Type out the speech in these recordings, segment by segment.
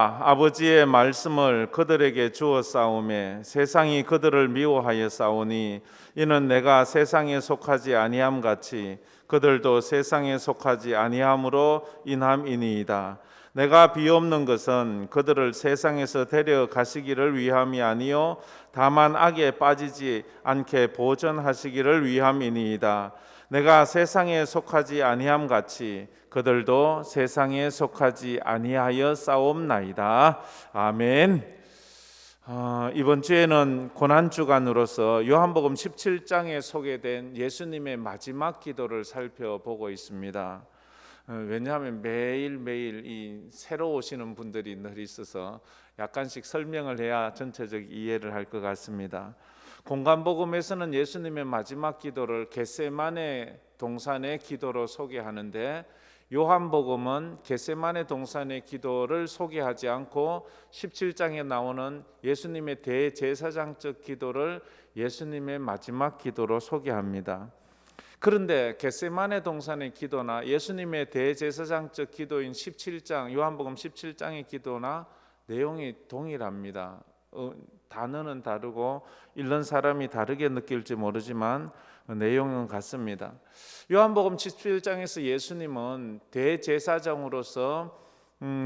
아버지의 말씀을 그들에게 주어 싸우매 세상이 그들을 미워하여 싸우니 이는 내가 세상에 속하지 아니함 같이 그들도 세상에 속하지 아니함으로 인함이니이다. 내가 비옵는 것은 그들을 세상에서 데려가시기를 위함이 아니요 다만 악에 빠지지 않게 보전하시기를 위함이니이다. 내가 세상에 속하지 아니함 같이 그들도 세상에 속하지 아니하여 싸움나이다. 아멘. 이번 주에는 고난주간으로서 요한복음 17장에 소개된 예수님의 마지막 기도를 살펴보고 있습니다. 왜냐하면 매일매일 이 새로 오시는 분들이 늘 있어서 약간씩 설명을 해야 전체적 이해를 할 것 같습니다. 공간복음에서는 예수님의 마지막 기도를 겟세마네 동산의 기도로 소개하는데 요한복음은 겟세마네 동산의 기도를 소개하지 않고 17장에 나오는 예수님의 대제사장적 기도를 예수님의 마지막 기도로 소개합니다. 그런데 겟세마네 동산의 기도나 예수님의 대제사장적 기도인 17장 요한복음 17장의 기도나 내용이 동일합니다. 단어는 다르고 읽는 사람이 다르게 느낄지 모르지만 내용은 같습니다. 요한복음 17장에서 예수님은 대제사장으로서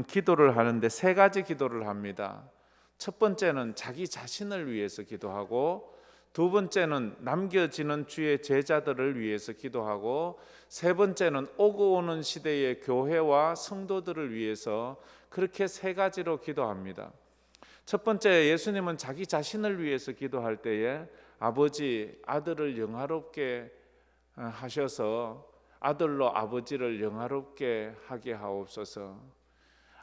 기도를 하는데 세 가지 기도를 합니다. 첫 번째는 자기 자신을 위해서 기도하고, 두 번째는 남겨지는 주의 제자들을 위해서 기도하고, 세 번째는 오고 오는 시대의 교회와 성도들을 위해서, 그렇게 세 가지로 기도합니다. 첫 번째, 예수님은 자기 자신을 위해서 기도할 때에 아버지, 아들을 영화롭게 하셔서 아들로 아버지를 영화롭게 하게 하옵소서.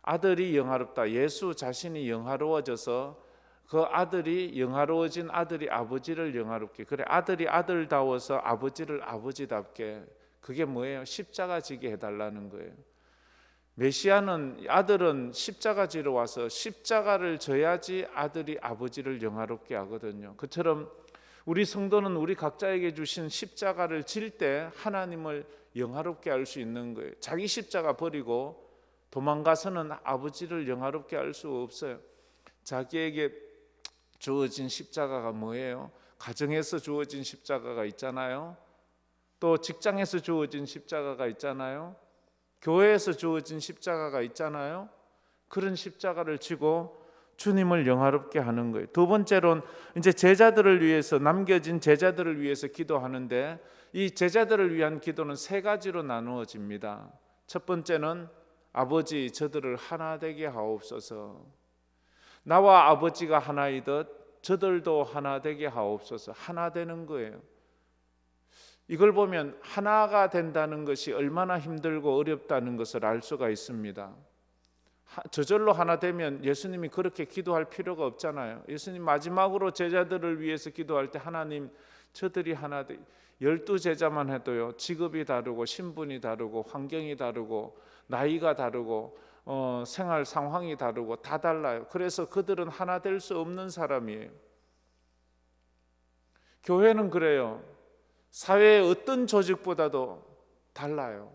아들이 영화롭다. 예수 자신이 영화로워져서 그 아들이 영화로워진 아들이 아버지를 영화롭게, 그래 아들이 아들다워서 아버지를 아버지답게, 그게 뭐예요? 십자가 지게 해달라는 거예요. 메시아는 아들은 십자가 지러 와서 십자가를 져야지 아들이 아버지를 영화롭게 하거든요. 그처럼 우리 성도는 우리 각자에게 주신 십자가를 질 때 하나님을 영화롭게 할 수 있는 거예요. 자기 십자가 버리고 도망가서는 아버지를 영화롭게 할 수 없어요. 자기에게 주어진 십자가가 뭐예요? 가정에서 주어진 십자가가 있잖아요. 또 직장에서 주어진 십자가가 있잖아요. 교회에서 주어진 십자가가 있잖아요. 그런 십자가를 지고 주님을 영화롭게 하는 거예요. 두 번째로는 이제 제자들을 위해서, 남겨진 제자들을 위해서 기도하는데 이 제자들을 위한 기도는 세 가지로 나누어집니다. 첫 번째는 아버지, 저들을 하나 되게 하옵소서. 나와 아버지가 하나이듯 저들도 하나 되게 하옵소서. 하나 되는 거예요. 이걸 보면 하나가 된다는 것이 얼마나 힘들고 어렵다는 것을 알 수가 있습니다. 저절로 하나 되면 예수님이 그렇게 기도할 필요가 없잖아요. 예수님 마지막으로 제자들을 위해서 기도할 때 하나님, 저들이 하나 돼. 12제자만 해도요, 직업이 다르고 신분이 다르고 환경이 다르고 나이가 다르고 생활 상황이 다르고 다 달라요. 그래서 그들은 하나 될 수 없는 사람이에요. 교회는 그래요. 사회의 어떤 조직보다도 달라요.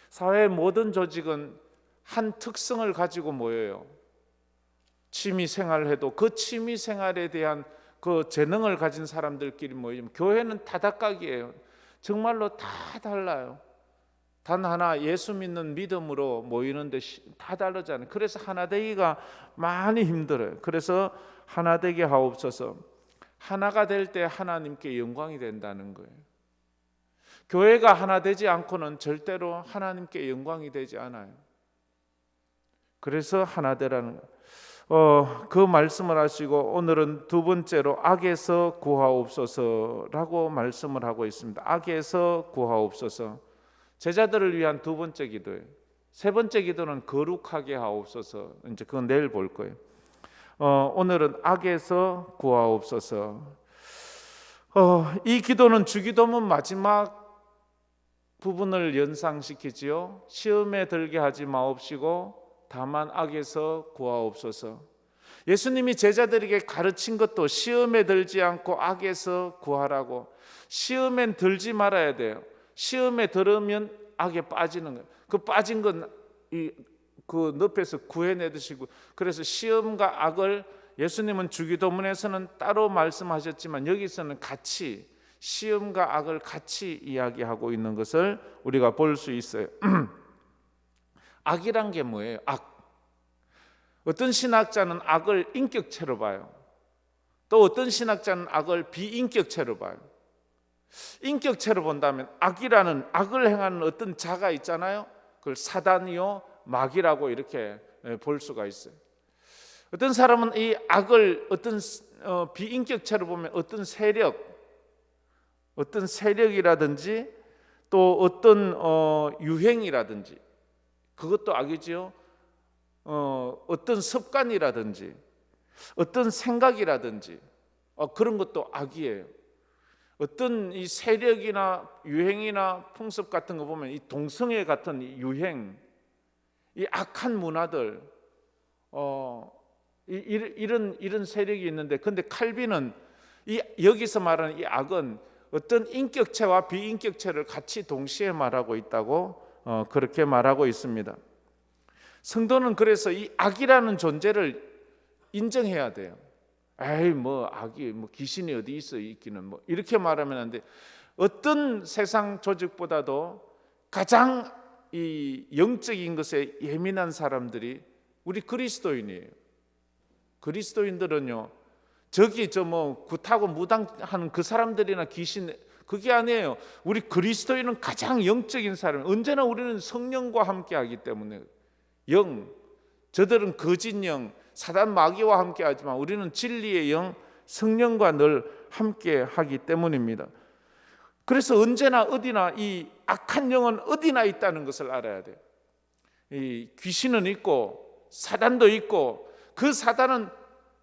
사회의 모든 조직은 한 특성을 가지고 모여요. 취미 생활을 해도 그 취미 생활에 대한 그 재능을 가진 사람들끼리 모이면, 교회는 다각각이에요. 정말로 다 달라요. 단 하나 예수 믿는 믿음으로 모이는데 다 다르잖아요. 그래서 하나 되기가 많이 힘들어요. 그래서 하나 되게 하옵소서. 하나가 될 때 하나님께 영광이 된다는 거예요. 교회가 하나 되지 않고는 절대로 하나님께 영광이 되지 않아요. 그래서 하나 되라는 그 말씀을 하시고 오늘은 두 번째로 악에서 구하옵소서라고 말씀을 하고 있습니다. 악에서 구하옵소서. 제자들을 위한 두 번째 기도예요. 세 번째 기도는 거룩하게 하옵소서. 이제 그건 내일 볼 거예요. 오늘은 악에서 구하옵소서. 이 기도는 주기도문 마지막 부분을 연상시키지요. 시험에 들게 하지 마옵시고 다만 악에서 구하옵소서. 예수님이 제자들에게 가르친 것도 시험에 들지 않고 악에서 구하라고. 시험엔 들지 말아야 돼요. 시험에 들으면 악에 빠지는 거예요. 그 빠진 건 그 늪에서 구해내듯이. 그래서 시험과 악을 예수님은 주기도문에서는 따로 말씀하셨지만 여기서는 같이 시험과 악을 같이 이야기하고 있는 것을 우리가 볼 수 있어요. 악이란 게 뭐예요? 악. 어떤 신학자는 악을 인격체로 봐요. 또 어떤 신학자는 악을 비인격체로 봐요. 인격체로 본다면 악을 행하는 어떤 자가 있잖아요. 그걸 사단이요 마귀라고 이렇게 볼 수가 있어요. 어떤 사람은 이 악을 어떤 비인격체로 보면 어떤 세력이라든지 또 어떤 유행이라든지 그것도 악이지요. 어떤 습관이라든지 어떤 생각이라든지 그런 것도 악이에요. 어떤 이 세력이나 유행이나 풍습 같은 거 보면 이 동성애 같은 유행, 이 악한 문화들, 이런 세력이 있는데, 근데 칼빈은 여기서 말하는 이 악은 어떤 인격체와 비인격체를 같이 동시에 말하고 있다고 그렇게 말하고 있습니다. 성도는 그래서 이 악이라는 존재를 인정해야 돼요. 에이 뭐 악이 뭐 귀신이 어디 있어 있기는 뭐 이렇게 말하면 안 돼. 어떤 세상 조직보다도 가장 이 영적인 것에 예민한 사람들이 우리 그리스도인이에요. 그리스도인들은요 저기 저 뭐 굿하고 무당하는 그 사람들이나 귀신 그게 아니에요. 우리 그리스도인은 가장 영적인 사람. 언제나 우리는 성령과 함께하기 때문에 저들은 거짓 영 사단 마귀와 함께 하지만 우리는 진리의 영 성령과 늘 함께 하기 때문입니다. 그래서 언제나 어디나 이 악한 영은 어디나 있다는 것을 알아야 돼요. 이 귀신은 있고 사단도 있고 그 사단은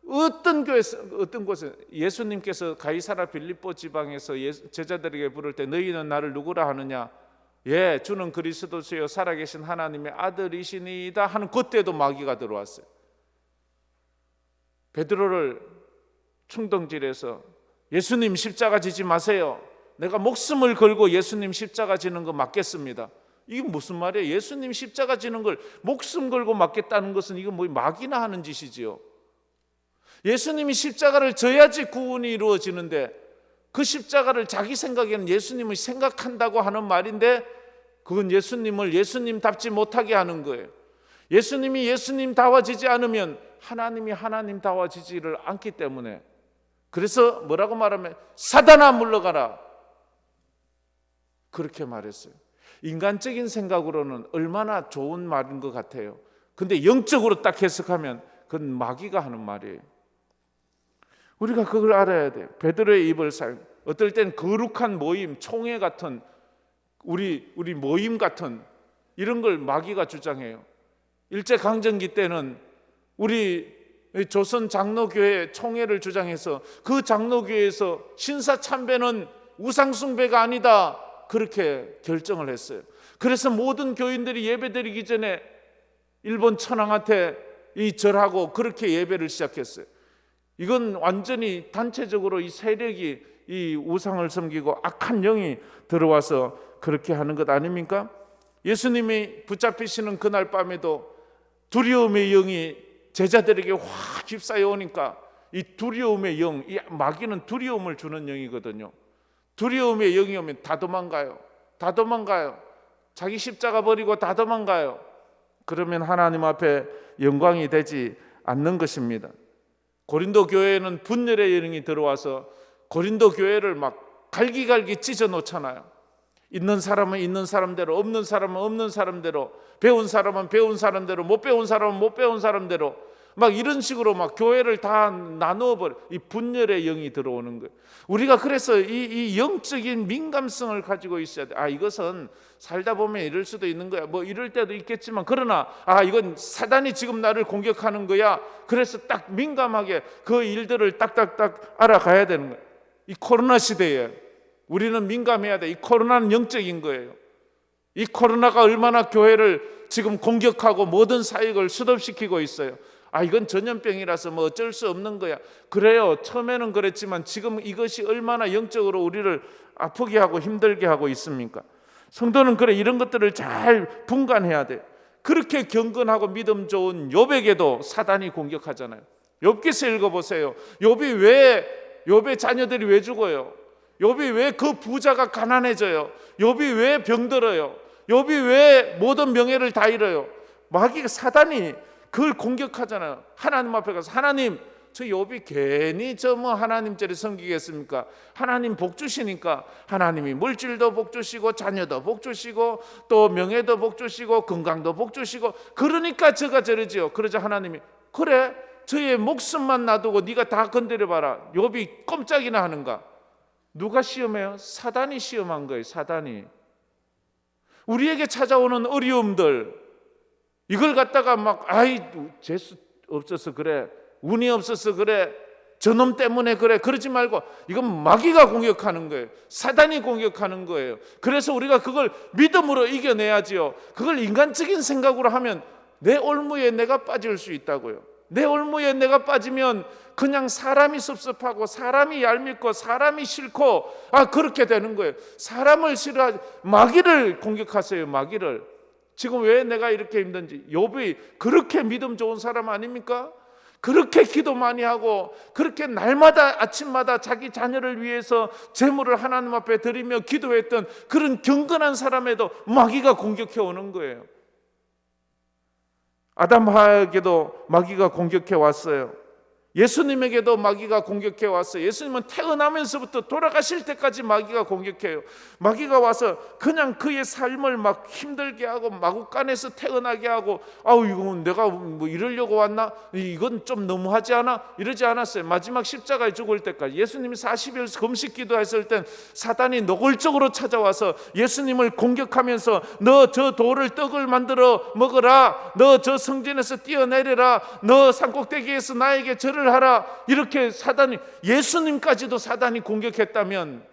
어떤 교회에서 어떤 곳에 예수님께서 가이사라 빌립보 지방에서 제자들에게 부를 때 너희는 나를 누구라 하느냐? 예, 주는 그리스도시요 살아계신 하나님의 아들이시니이다 하는 그때도 마귀가 들어왔어요. 베드로를 충동질해서 예수님 십자가 지지 마세요. 내가 목숨을 걸고 예수님 십자가 지는 거 맞겠습니다. 이게 무슨 말이에요? 예수님 십자가 지는 걸 목숨 걸고 맞겠다는 것은 이거 뭐 마귀나 하는 짓이지요. 예수님이 십자가를 져야지 구원이 이루어지는데 그 십자가를 자기 생각에는 예수님을 생각한다고 하는 말인데 그건 예수님을 예수님답지 못하게 하는 거예요. 예수님이 예수님다워지지 않으면 하나님이 하나님다워지지를 않기 때문에 그래서 뭐라고 말하면 사단아 물러가라 그렇게 말했어요. 인간적인 생각으로는 얼마나 좋은 말인 것 같아요. 근데 영적으로 딱 해석하면 그건 마귀가 하는 말이에요. 우리가 그걸 알아야 돼요. 베드로의 입을 어떨 땐 거룩한 모임, 총회 같은 우리 모임 같은 이런 걸 마귀가 주장해요. 일제강점기 때는 우리 조선 장로교회 총회를 주장해서 그 장로교회에서 신사참배는 우상숭배가 아니다 그렇게 결정을 했어요. 그래서 모든 교인들이 예배드리기 전에 일본 천황한테 절하고 그렇게 예배를 시작했어요. 이건 완전히 단체적으로 이 세력이 이 우상을 섬기고 악한 영이 들어와서 그렇게 하는 것 아닙니까? 예수님이 붙잡히시는 그날 밤에도 두려움의 영이 제자들에게 확 휩싸여 오니까 이 두려움의 영, 이 마귀는 두려움을 주는 영이거든요. 두려움의 영이 오면 다 도망가요. 자기 십자가 버리고 다 도망가요. 그러면 하나님 앞에 영광이 되지 않는 것입니다. 고린도 교회에는 분열의 영이 들어와서 고린도 교회를 막 갈기갈기 찢어 놓잖아요. 있는 사람은 있는 사람대로, 없는 사람은 없는 사람대로, 배운 사람은 배운 사람대로, 못 배운 사람은 못 배운 사람대로 막 이런 식으로 막 교회를 다 나누어 버려. 이 분열의 영이 들어오는 거예요. 우리가 그래서 이 영적인 민감성을 가지고 있어야 돼. 이것은 살다 보면 이럴 수도 있는 거야. 뭐 이럴 때도 있겠지만 그러나 이건 사단이 지금 나를 공격하는 거야. 그래서 딱 민감하게 그 일들을 딱딱딱 알아가야 되는 거야. 이 코로나 시대에 우리는 민감해야 돼. 이 코로나는 영적인 거예요. 이 코로나가 얼마나 교회를 지금 공격하고 모든 사역을 수습시키고 있어요. 이건 전염병이라서 뭐 어쩔 수 없는 거야. 그래요. 처음에는 그랬지만 지금 이것이 얼마나 영적으로 우리를 아프게 하고 힘들게 하고 있습니까? 성도는 그래 이런 것들을 잘 분간해야 돼. 그렇게 경건하고 믿음 좋은 욥에게도 사단이 공격하잖아요. 욥기서 읽어보세요. 욥의 자녀들이 왜 죽어요? 욥이 왜 그 부자가 가난해져요? 욥이 왜 병들어요? 욥이 왜 모든 명예를 다 잃어요? 마귀가, 사단이 그걸 공격하잖아요. 하나님 앞에 가서, 하나님, 저 욥이 괜히 하나님처럼 섬기겠습니까? 하나님 복 주시니까 하나님이 물질도 복 주시고 자녀도 복 주시고 또 명예도 복 주시고 건강도 복 주시고, 그러니까 저가 저러지요. 그러자 하나님이, 그래, 저의 목숨만 놔두고 네가 다 건드려봐라. 욥이 꼼짝이나 하는가? 누가 시험해요? 사단이 시험한 거예요. 사단이. 우리에게 찾아오는 어려움들, 이걸 갖다가 재수 없어서 그래, 운이 없어서 그래, 저놈 때문에 그래, 그러지 말고 이건 마귀가 공격하는 거예요. 사단이 공격하는 거예요. 그래서 우리가 그걸 믿음으로 이겨내야지요. 그걸 인간적인 생각으로 하면 내 올무에 내가 빠질 수 있다고요. 내 올무에 내가 빠지면 그냥 사람이 섭섭하고 사람이 얄밉고 사람이 싫고 그렇게 되는 거예요. 사람을 싫어하지, 마귀를 공격하세요. 마귀를. 지금 왜 내가 이렇게 힘든지, 욥이 그렇게 믿음 좋은 사람 아닙니까? 그렇게 기도 많이 하고 그렇게 날마다 아침마다 자기 자녀를 위해서 제물을 하나님 앞에 드리며 기도했던 그런 경건한 사람에도 마귀가 공격해 오는 거예요. 아담에게도 마귀가 공격해 왔어요. 예수님에게도 마귀가 공격해 왔어요. 예수님은 태어나면서부터 돌아가실 때까지 마귀가 공격해요. 마귀가 와서 그냥 그의 삶을 막 힘들게 하고 마구간에서 태어나게 하고, 이건 내가 뭐 이러려고 왔나? 이건 좀 너무하지 않아? 이러지 않았어요. 마지막 십자가에 죽을 때까지 예수님이 40일 금식 기도했을 땐 사단이 노골적으로 찾아와서 예수님을 공격하면서, 너 저 돌을 떡을 만들어 먹어라, 너 저 성전에서 뛰어내려라, 너 산꼭대기에서 나에게 절을 하라, 이렇게 사단이, 예수님까지도 사단이 공격했다면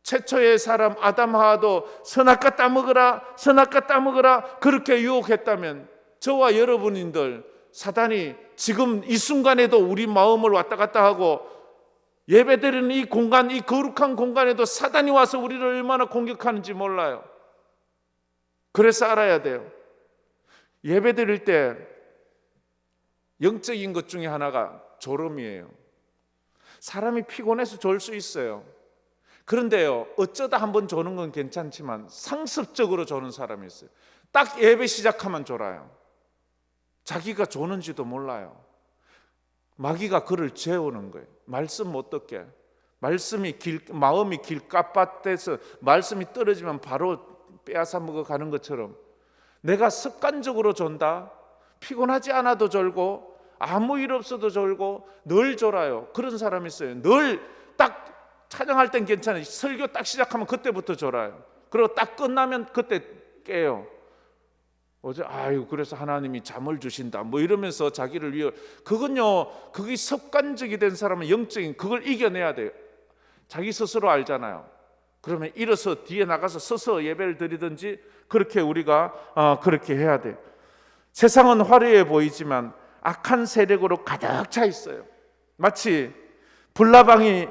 최초의 사람 아담 하와도 선악과 따먹으라, 선악과 따먹으라 그렇게 유혹했다면 저와 여러분들, 사단이 지금 이 순간에도 우리 마음을 왔다 갔다 하고 예배드리는 이 공간, 이 거룩한 공간에도 사단이 와서 우리를 얼마나 공격하는지 몰라요. 그래서 알아야 돼요. 예배드릴 때 영적인 것 중에 하나가 졸음이에요. 사람이 피곤해서 졸 수 있어요. 그런데요, 어쩌다 한번 조는 건 괜찮지만 상습적으로 조는 사람이 있어요. 딱 예배 시작하면 졸아요. 자기가 조는지도 몰라요. 마귀가 그를 재우는 거예요. 말씀 못 듣게. 마음이 길가빠돼서 말씀이 떨어지면 바로 빼앗아 먹어가는 것처럼 내가 습관적으로 존다. 피곤하지 않아도 졸고 아무 일 없어도 졸고 늘 졸아요. 그런 사람이 있어요. 늘 딱 찬양할 땐 괜찮아요. 설교 딱 시작하면 그때부터 졸아요. 그리고 딱 끝나면 그때 깨요. 어제 그래서 하나님이 잠을 주신다 뭐 이러면서 자기를 위해, 그게 습관적이 된 사람은 영적인 그걸 이겨내야 돼요. 자기 스스로 알잖아요. 그러면 일어서 뒤에 나가서 서서 예배를 드리든지 그렇게 우리가 그렇게 해야 돼요. 세상은 화려해 보이지만 악한 세력으로 가득 차 있어요. 마치 불나방이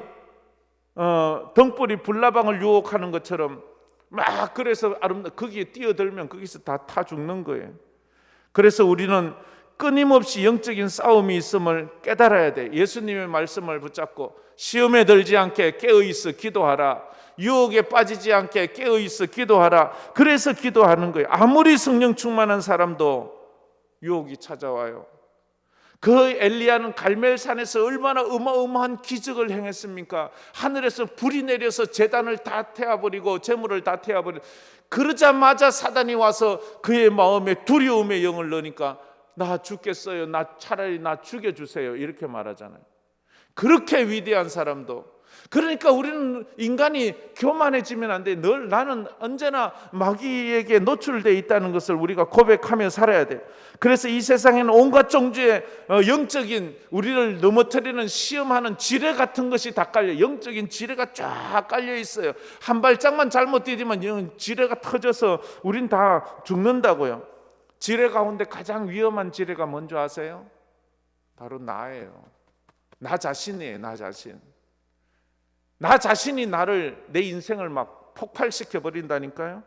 등불이 불나방을 유혹하는 것처럼 막, 그래서 거기에 뛰어들면 거기서 다 타 죽는 거예요. 그래서 우리는 끊임없이 영적인 싸움이 있음을 깨달아야 돼. 예수님의 말씀을 붙잡고 시험에 들지 않게 깨어있어 기도하라. 유혹에 빠지지 않게 깨어있어 기도하라. 그래서 기도하는 거예요. 아무리 성령 충만한 사람도 유혹이 찾아와요. 그 엘리야는 갈멜산에서 얼마나 어마어마한 기적을 행했습니까? 하늘에서 불이 내려서 제단을 다 태워버리고 제물을 다 태워버리고, 그러자마자 사단이 와서 그의 마음에 두려움의 영을 넣으니까 나 죽겠어요, 차라리 나 죽여주세요, 이렇게 말하잖아요. 그렇게 위대한 사람도. 그러니까 우리는 인간이 교만해지면 안 돼. 나는 언제나 마귀에게 노출되어 있다는 것을 우리가 고백하며 살아야 돼. 그래서 이 세상에는 온갖 종류의 영적인 우리를 넘어뜨리는 시험하는 지뢰 같은 것이 다 깔려. 영적인 지뢰가 쫙 깔려 있어요. 한 발짝만 잘못 디디면 지뢰가 터져서 우린 다 죽는다고요. 지뢰 가운데 가장 위험한 지뢰가 뭔지 아세요? 바로 나예요. 나 자신이에요. 나 자신. 나 자신이 내 인생을 막 폭발시켜 버린다니까요.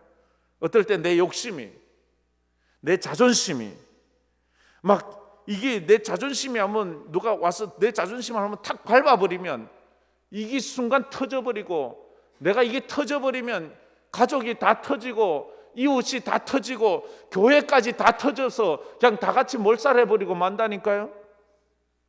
어떨 때 내 욕심이, 내 자존심이 막 이게 내 자존심이 하면 누가 와서 내 자존심을 한번 탁 밟아버리면 이게 순간 터져버리고 내가 이게 터져버리면 가족이 다 터지고 이웃이 다 터지고 교회까지 다 터져서 그냥 다 같이 몰살해버리고 만다니까요.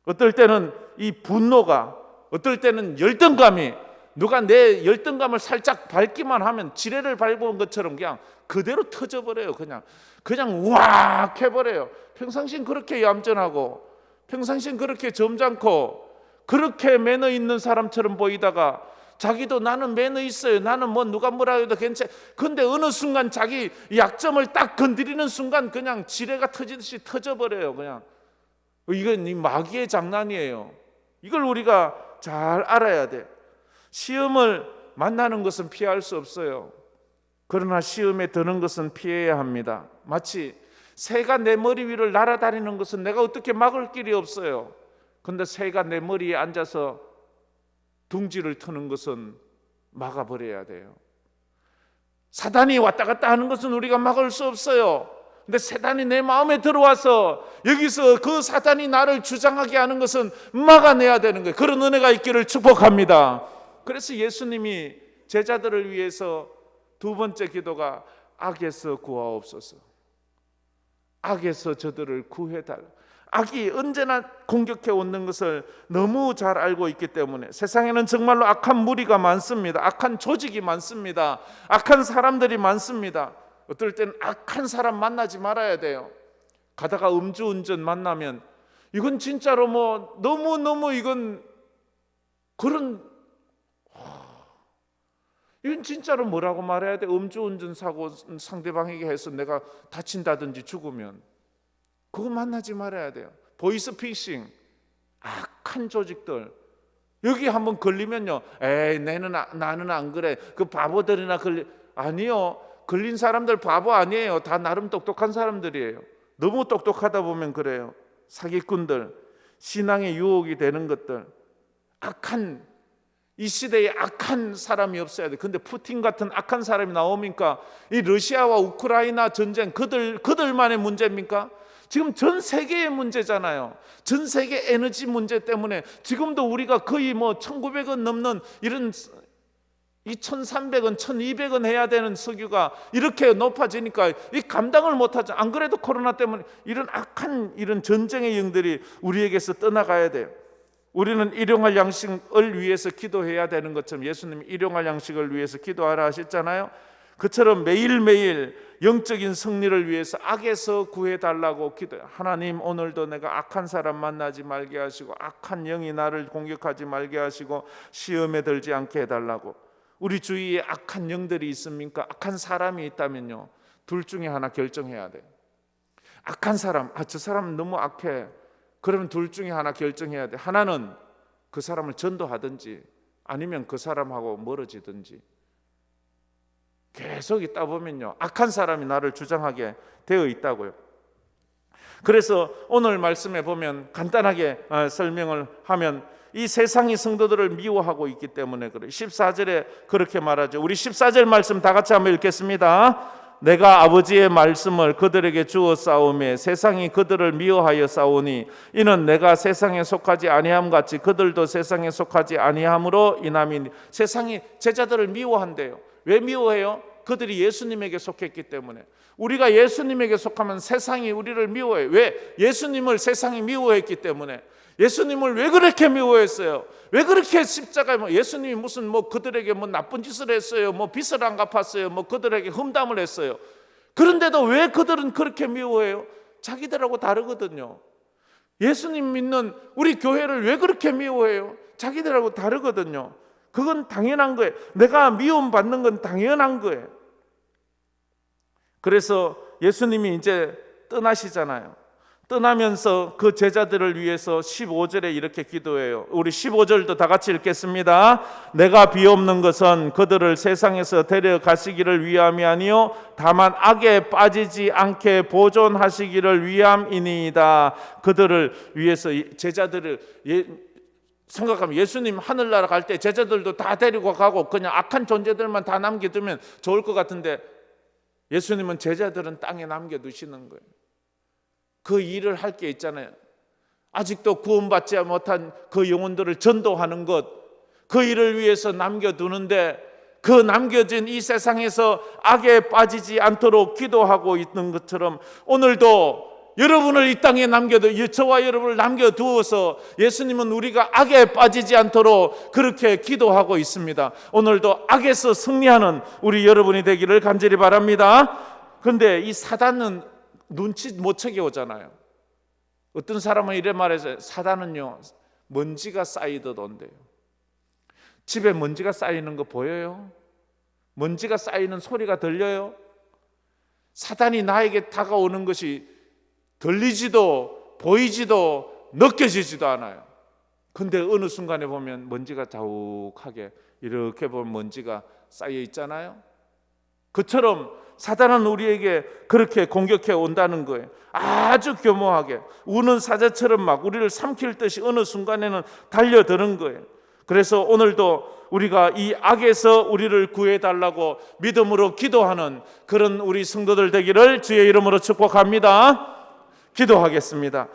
어떨 때는 이 분노가, 어떨 때는 열등감이, 누가 내 열등감을 살짝 밟기만 하면 지뢰를 밟은 것처럼 그냥 그대로 터져버려요. 그냥 우악 해버려요. 평상시엔 그렇게 얌전하고 평상시엔 그렇게 점잖고 그렇게 매너 있는 사람처럼 보이다가 자기도 나는 매너 있어요, 나는 뭐 누가 뭐라 해도 괜찮아. 근데 어느 순간 자기 약점을 딱 건드리는 순간 그냥 지뢰가 터지듯이 터져버려요. 그냥 이건 이 마귀의 장난이에요. 이걸 우리가 잘 알아야 돼. 시험을 만나는 것은 피할 수 없어요. 그러나 시험에 드는 것은 피해야 합니다. 마치 새가 내 머리 위를 날아다니는 것은 내가 어떻게 막을 길이 없어요. 근데 새가 내 머리에 앉아서 둥지를 트는 것은 막아버려야 돼요. 사단이 왔다 갔다 하는 것은 우리가 막을 수 없어요. 근데 사단이 내 마음에 들어와서 여기서 그 사단이 나를 주장하게 하는 것은 막아내야 되는 거예요. 그런 은혜가 있기를 축복합니다. 그래서 예수님이 제자들을 위해서 두 번째 기도가 악에서 구하옵소서. 악에서 저들을 구해달라. 악이 언제나 공격해 오는 것을 너무 잘 알고 있기 때문에 세상에는 정말로 악한 무리가 많습니다. 악한 조직이 많습니다. 악한 사람들이 많습니다. 어떨 때는 악한 사람 만나지 말아야 돼요. 가다가 음주운전 만나면 이건 진짜로 뭐 너무너무 이건 이건 진짜로 뭐라고 말해야 돼? 음주운전 사고 상대방에게 해서 내가 다친다든지 죽으면 그거 만나지 말아야 돼요. 보이스피싱, 악한 조직들 여기 한번 걸리면요, 에이 나는 안 그래, 그 바보들이나 아니요, 걸린 사람들 바보 아니에요. 다 나름 똑똑한 사람들이에요. 너무 똑똑하다 보면 그래요. 사기꾼들, 신앙의 유혹이 되는 것들, 이 시대에 악한 사람이 없어야 돼. 근데 푸틴 같은 악한 사람이 나오니까 이 러시아와 우크라이나 전쟁 그들만의 문제입니까? 지금 전 세계의 문제잖아요. 전 세계 에너지 문제 때문에 지금도 우리가 거의 뭐 1,900원 넘는 이런 2,300원, 1,200원 해야 되는 석유가 이렇게 높아지니까 이 감당을 못하죠. 안 그래도 코로나 때문에 이런 악한 이런 전쟁의 영들이 우리에게서 떠나가야 돼요. 우리는 일용할 양식을 위해서 기도해야 되는 것처럼 예수님이 일용할 양식을 위해서 기도하라 하셨잖아요. 그처럼 매일매일 영적인 승리를 위해서 악에서 구해달라고 기도해요. 하나님, 오늘도 내가 악한 사람 만나지 말게 하시고 악한 영이 나를 공격하지 말게 하시고 시험에 들지 않게 해달라고. 우리 주위에 악한 영들이 있습니까? 악한 사람이 있다면요, 둘 중에 하나 결정해야 돼요. 악한 사람, 저 사람 너무 악해. 그러면 둘 중에 하나 결정해야 돼. 하나는 그 사람을 전도하든지 아니면 그 사람하고 멀어지든지. 계속 있다 보면요, 악한 사람이 나를 주장하게 되어 있다고요. 그래서 오늘 말씀에 보면 간단하게 설명을 하면 이 세상이 성도들을 미워하고 있기 때문에 그래요. 14절에 그렇게 말하죠. 우리 14절 말씀 다 같이 한번 읽겠습니다. 내가 아버지의 말씀을 그들에게 주어 싸우매 세상이 그들을 미워하여 싸우니 이는 내가 세상에 속하지 아니함 같이 그들도 세상에 속하지 아니함으로 인함이니. 세상이 제자들을 미워한대요. 왜 미워해요? 그들이 예수님에게 속했기 때문에. 우리가 예수님에게 속하면 세상이 우리를 미워해요. 왜? 예수님을 세상이 미워했기 때문에. 예수님을 왜 그렇게 미워했어요? 왜 그렇게 십자가에 예수님이 무슨 그들에게 나쁜 짓을 했어요? 빚을 안 갚았어요? 그들에게 흠담을 했어요? 그런데도 왜 그들은 그렇게 미워해요? 자기들하고 다르거든요. 예수님 믿는 우리 교회를 왜 그렇게 미워해요? 자기들하고 다르거든요. 그건 당연한 거예요. 내가 미움받는 건 당연한 거예요. 그래서 예수님이 이제 떠나시잖아요. 떠나면서 그 제자들을 위해서 15절에 이렇게 기도해요. 우리 15절도 다 같이 읽겠습니다. 내가 비옵는 것은 그들을 세상에서 데려가시기를 위함이 아니요 다만 악에 빠지지 않게 보존하시기를 위함이니이다. 그들을 위해서 제자들을 생각하면 예수님 하늘나라 갈 때 제자들도 다 데리고 가고 그냥 악한 존재들만 다 남겨두면 좋을 것 같은데 예수님은 제자들은 땅에 남겨두시는 거예요. 그 일을 할 게 있잖아요. 아직도 구원받지 못한 그 영혼들을 전도하는 것, 그 일을 위해서 남겨두는데, 그 남겨진 이 세상에서 악에 빠지지 않도록 기도하고 있는 것처럼 오늘도 여러분을 이 땅에 저와 여러분을 남겨두어서 예수님은 우리가 악에 빠지지 않도록 그렇게 기도하고 있습니다. 오늘도 악에서 승리하는 우리 여러분이 되기를 간절히 바랍니다. 그런데 이 사단은 눈치 못 채게 오잖아요. 어떤 사람은 이래 말해서, 사단은요 먼지가 쌓이듯 온대요. 집에 먼지가 쌓이는 거 보여요? 먼지가 쌓이는 소리가 들려요? 사단이 나에게 다가오는 것이 들리지도 보이지도 느껴지지도 않아요. 근데 어느 순간에 보면 먼지가 자욱하게 이렇게 보면 먼지가 쌓여 있잖아요. 그처럼 사단은 우리에게 그렇게 공격해 온다는 거예요. 아주 교묘하게 우는 사자처럼 막 우리를 삼킬 듯이 어느 순간에는 달려드는 거예요. 그래서 오늘도 우리가 이 악에서 우리를 구해달라고 믿음으로 기도하는 그런 우리 성도들 되기를 주의 이름으로 축복합니다. 기도하겠습니다.